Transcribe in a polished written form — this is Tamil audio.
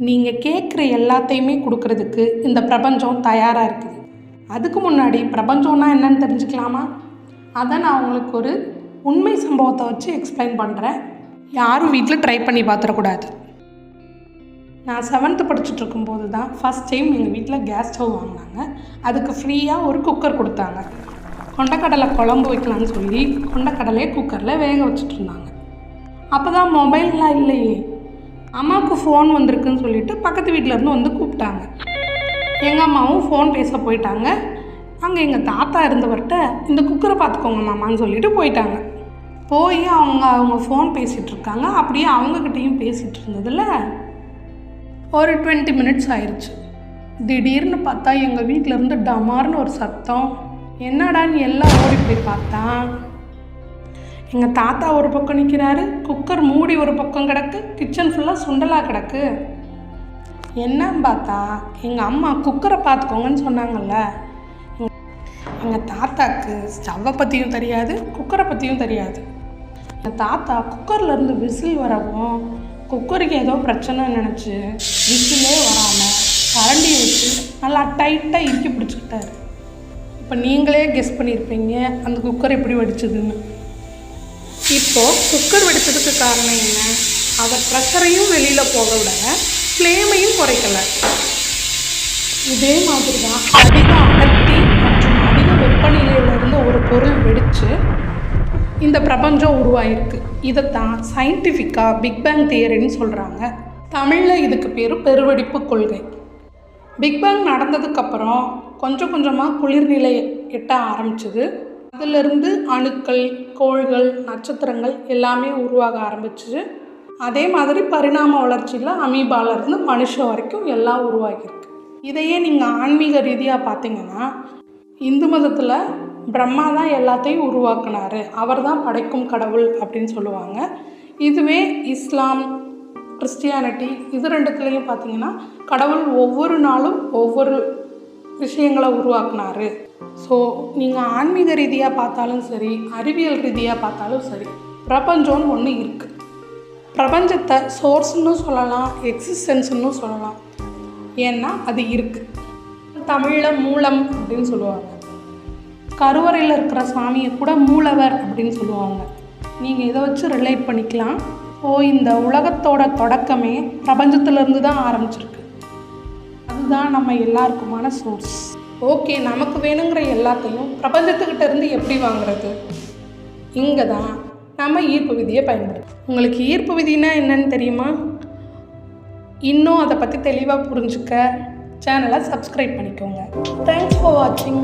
நீங்கள் கேட்குற எல்லாத்தையுமே கொடுக்கறதுக்கு இந்த பிரபஞ்சம் தயாராக இருக்குது. அதுக்கு முன்னாடி பிரபஞ்சம்னா என்னன்னு தெரிஞ்சுக்கலாமா? அதை நான் உங்களுக்கு ஒரு உண்மை சம்பவத்தை வச்சு எக்ஸ்பிளைன் பண்ணுறேன். யாரும் வீட்டில் ட்ரை பண்ணி பார்த்துடக்கூடாது. நான் 7th படிச்சுட்டு இருக்கும்போது தான் ஃபஸ்ட் டைம் எங்கள் வீட்டில் கேஸ் ஸ்டவ் வாங்கினாங்க. அதுக்கு ஃப்ரீயாக ஒரு குக்கர் கொடுத்தாங்க. கொண்டக்கடலை குழம்பு வைக்கலான்னு சொல்லி கொண்டக்கடலையே குக்கரில் வேக வச்சுட்டு இருந்தாங்க. அப்போ தான் மொபைல்லாம் இல்லையே. அம்மாவுக்கு ஃபோன் வந்திருக்குன்னு சொல்லிட்டு பக்கத்து வீட்டிலேருந்து வந்து கூப்பிட்டாங்க. எங்கள் அம்மாவும் ஃபோன் பேச போயிட்டாங்க. அங்கே எங்கள் தாத்தா இருந்தவர்கிட்ட இந்த குக்கரை பார்த்துக்கோங்க மாமான்னு சொல்லிட்டு போயிட்டாங்க. போய் அவங்க ஃபோன் பேசிகிட்டு இருக்காங்க. அப்படியே அவங்கக்கிட்டேயும் பேசிகிட்டு இருந்ததில் ஒரு 20 மினிட்ஸ் ஆயிடுச்சு. திடீர்னு பார்த்தா எங்கள் வீட்டிலேருந்து டமார்னு ஒரு சத்தம். என்னடான்னு எல்லாம் ஓடி போய் பார்த்தா எங்கள் தாத்தா ஒரு பக்கம் நிற்கிறாரு, குக்கர் மூடி ஒரு பக்கம் கிடக்கு, கிச்சன் ஃபுல்லாக சுண்டலாக கிடக்கு. என்னன்னு பார்த்தா எங்கள் அம்மா குக்கரை பார்த்துக்கோங்கன்னு சொன்னாங்கல்ல. எங்கள் தாத்தாக்கு ஸ்டவ்வை பற்றியும் தெரியாது, குக்கரை பற்றியும் தெரியாது. எங்கள் தாத்தா குக்கர்லேருந்து விசில் வரவும் குக்கருக்கு ஏதோ பிரச்சனை நினச்சி விசிலே வராமல் கரண்டியை வச்சு நல்லா டைட்டாக இறுக்கி பிடிச்சிக்கிட்டாரு. இப்போ நீங்களே கெஸ் பண்ணியிருப்பீங்க அந்த குக்கர் எப்படி வெடிச்சதுன்னு. இப்போது குக்கர் வெடிச்சதுக்கு காரணம் என்ன? அதை ப்ரெஷரையும் வெளியில் போக விடலை, ஃப்ளேமையும் குறைக்கலை. இதே மாதிரி தான் அதிக அடர்த்தி மற்றும் அதிக வெப்பநிலையில் இருந்த ஒரு பொருள் வெடித்து இந்த பிரபஞ்சம் உருவாயிருக்கு. இதைத்தான் சயின்டிஃபிக்காக பிக் பேங் தியரின்னு சொல்கிறாங்க. தமிழில் இதுக்கு பேர் பெருவெடிப்பு கொள்கை. பிக் பேங் நடந்ததுக்கப்புறம் கொஞ்சம் கொஞ்சமாக குளிர்நிலை எட்ட ஆரம்பிச்சுது. அதிலிருந்து அணுக்கள், கோள்கள், நட்சத்திரங்கள் எல்லாமே உருவாக ஆரம்பிச்சிச்சு. அதே மாதிரி பரிணாம வளர்ச்சியில் அமீபாலேருந்து மனுஷன் வரைக்கும் எல்லாம் உருவாகியிருக்கு. இதையே நீங்கள் ஆன்மீக ரீதியாக பார்த்தீங்கன்னா இந்து மதத்தில் பிரம்மா தான் எல்லாத்தையும் உருவாக்குனார், அவர் தான் படைக்கும் கடவுள் அப்படின்னு சொல்லுவாங்க. இதுவே இஸ்லாம், கிறிஸ்டியானிட்டி இது ரெண்டுத்துலேயும் பார்த்தீங்கன்னா கடவுள் ஒவ்வொரு நாளும் ஒவ்வொரு விஷயங்களை உருவாக்குனார். ஸோ நீங்கள் ஆன்மீக ரீதியாக பார்த்தாலும் சரி, அறிவியல் ரீதியாக பார்த்தாலும் சரி, பிரபஞ்சம்னு ஒன்று இருக்குது. பிரபஞ்சத்தை சோர்ஸ்ன்னு சொல்லலாம், எக்ஸிஸ்டன்ஸ்ன்னு சொல்லலாம். ஏன்னா அது இருக்குது. தமிழில் மூலம் அப்படின்னு சொல்லுவாங்க. கருவறையில் இருக்கிற சாமியை கூட மூலவர் அப்படின்னு சொல்லுவாங்க. நீங்கள் இதை வச்சு ரிலேட் பண்ணிக்கலாம். இந்த உலகத்தோட தொடக்கமே பிரபஞ்சத்திலேருந்து தான் ஆரம்பிச்சிருக்கு. அதுதான் நம்ம எல்லாருக்குமான சோர்ஸ். ஓகே, நமக்கு வேணுங்கிற எல்லாத்தையும் பிரபஞ்சத்துக்கிட்ட இருந்து எப்படி வாங்குறது? இங்கே தான் நம்ம ஈர்ப்பு விதியை பயன்படுத்தும். உங்களுக்கு ஈர்ப்பு விதினா என்னன்னு தெரியுமா? இன்னும் அதை பற்றி தெளிவாக புரிஞ்சுக்க சேனலை சப்ஸ்கிரைப் பண்ணிக்கோங்க. தேங்க்ஸ் ஃபார் வாட்சிங்.